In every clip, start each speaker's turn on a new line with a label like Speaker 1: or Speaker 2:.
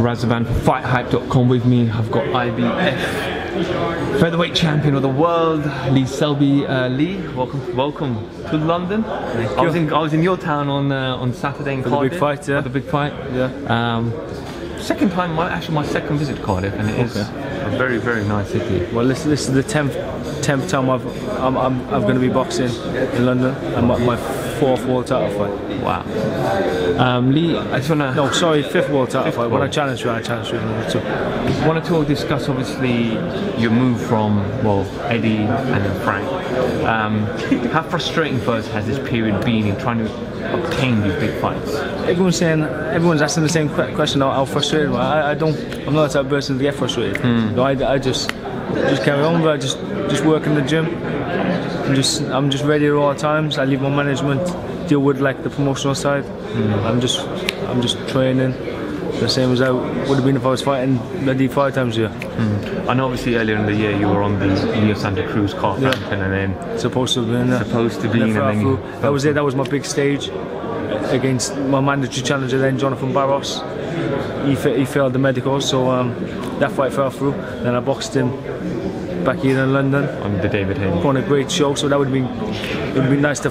Speaker 1: Razaban for FightHype.com. With me, I've got IBF featherweight champion of the world, Lee Selby. Lee, welcome to London.
Speaker 2: Thank you.
Speaker 1: I was in your town on Saturday in
Speaker 2: for
Speaker 1: Cardiff.
Speaker 2: The big fight, yeah.
Speaker 1: For the big fight,
Speaker 2: yeah.
Speaker 1: Second time, actually my second visit to Cardiff, and it is a very, very nice city.
Speaker 2: Well, this is the 10th time I'm going to be boxing in London, and my 4th world title fight.
Speaker 1: Wow. Lee, I just wanna.
Speaker 2: No, sorry, 5th world title fight. When I challenged you in number 2.
Speaker 1: I wanted to discuss obviously your move from Eddie and then Frank. How frustrating for us has this period been in trying to obtain these big fights?
Speaker 2: Everyone's asking the same question. How frustrated am I? I'm not the type of person to get frustrated. No, I just carry on. But I just work in the gym. I'm just ready at all times. I leave my management deal with like the promotional side. I'm just training the same as I would have been if I was fighting maybe 5 times a year.
Speaker 1: I know obviously earlier in the year you were on the Leo Santa Cruz car Frampton, and then
Speaker 2: supposed to have been that was it. That was my big stage against my mandatory challenger then, Jonathan Barros. He failed the medicals, so that fight fell through. Then I boxed him back here in London
Speaker 1: on the David Hayes.
Speaker 2: Put on a great show, so that would have been nice to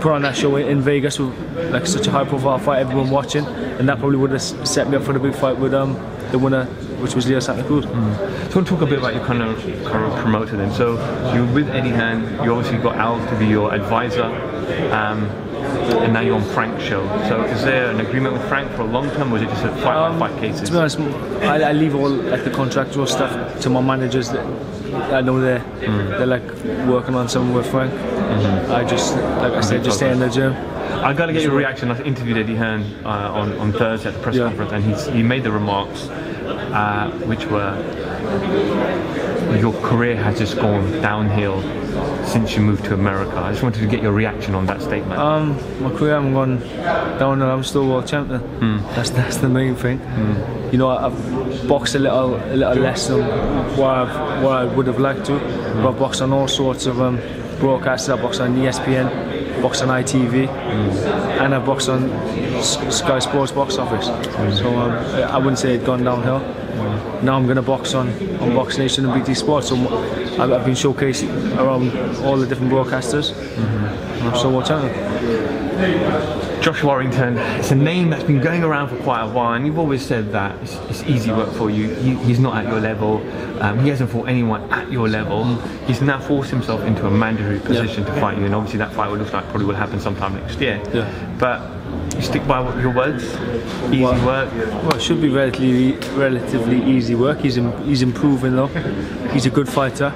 Speaker 2: put on that show in Vegas with like such a high profile fight, everyone watching, and that probably would have set me up for the big fight with the winner, which was Leo Santa Cruz.
Speaker 1: So I want to talk a bit about your current promoter then. So you were with Eddie Hearn, you obviously got Al to be your advisor, and now you're on Frank's show. So is there an agreement with Frank for a long term, or is it just a fight-by-fight cases?
Speaker 2: To be honest, I leave all like the contractual stuff to my managers. I know they're like working on something with Frank. I just, like I said, just stay in the gym.
Speaker 1: I got to get your reaction. I interviewed Eddie Hearn on Thursday at the press conference, and he made the remarks which were, your career has just gone downhill since you moved to America. I just wanted to get your reaction on that statement.
Speaker 2: My career hasn't gone downhill. I'm still world champion. That's the main thing. You know, I've boxed a little less than what I would have liked to. But I've boxed on all sorts of broadcasts. I boxed on ESPN, boxed on ITV, and I've boxed on Sky Sports box office. So I wouldn't say it's gone downhill. Now I'm going to box on Box Nation and BT Sports. So I've been showcased around all the different broadcasters. And I'm still world champion.
Speaker 1: Josh Warrington, it's a name that's been going around for quite a while, and you've always said that it's easy work for you. He's not at your level. He hasn't fought anyone at your level. He's now forced himself into a mandatory position to fight you, and obviously that fight probably will happen sometime next year. But you stick by your words. Easy work.
Speaker 2: Well, it should be relatively easy work. He's improving though. He's a good fighter.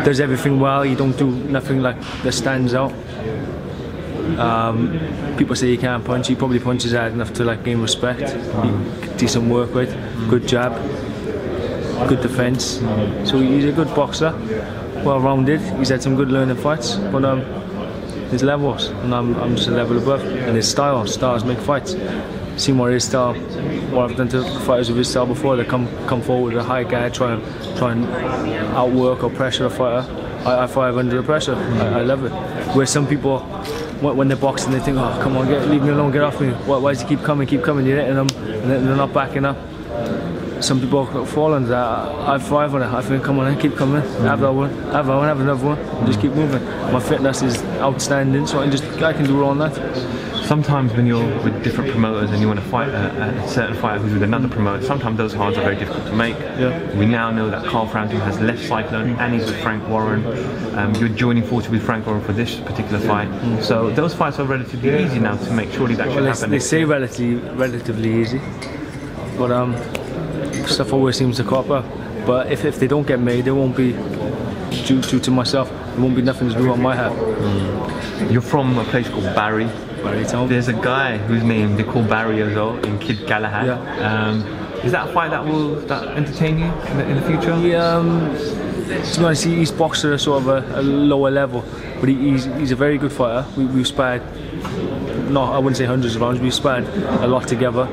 Speaker 2: Does everything well. He don't do nothing like that stands out. People say he can't punch. He probably punches hard enough to like gain respect. Decent work rate, good jab, good defence. So he's a good boxer, well rounded. He's had some good learning fights, but his levels, and I'm just a level above. And his styles make fights. Seen what his style, what I've done to fighters with his style before. They come forward with a high guard, try and outwork or pressure a fighter. I thrive under the pressure. I love it. Where some people, when they're boxing, they think, oh, come on, leave me alone, get off me. Why does he keep coming? You're hitting them, and they're not backing up. Some people fall under that. I thrive on it. I think, come on, keep coming. Have that one, have another one. Just keep moving. My fitness is outstanding, so I can do all that.
Speaker 1: Sometimes when you're with different promoters and you want to fight a certain fighter who's with another promoter, sometimes those cards are very difficult to make. We now know that Carl Frampton has left Cyclone and he's with Frank Warren. You're joining forces with Frank Warren for this particular fight. So those fights are relatively easy now to make. Surely that should happen.
Speaker 2: They say relatively easy, but stuff always seems to crop up. But if they don't get made, they won't be due to myself. There won't be nothing to do on my hat.
Speaker 1: You're from a place called Barry. There's a guy whose name they call Barry as well, in Kid Galahad. Is that a fight that will entertain you in the future?
Speaker 2: To be honest, he's boxed at a sort of a lower level, but he's a very good fighter. We've sparred, I wouldn't say hundreds of rounds, we've sparred a lot together,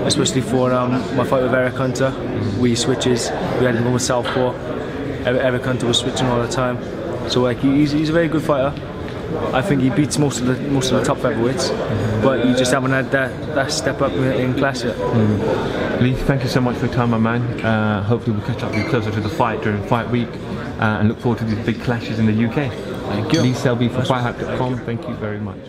Speaker 2: especially for my fight with Eric Hunter. We switches, we had him with southpaw. Eric Hunter was switching all the time. So like he's a very good fighter. I think he beats most of the top featherweights, but you just haven't had that step up in class yet.
Speaker 1: Lee, thank you so much for your time, my man. Hopefully we'll catch up with you closer to the fight during fight week, and look forward to these big clashes in the UK.
Speaker 2: Thank you.
Speaker 1: Lee Selby for FightHype.com. Thank you very much.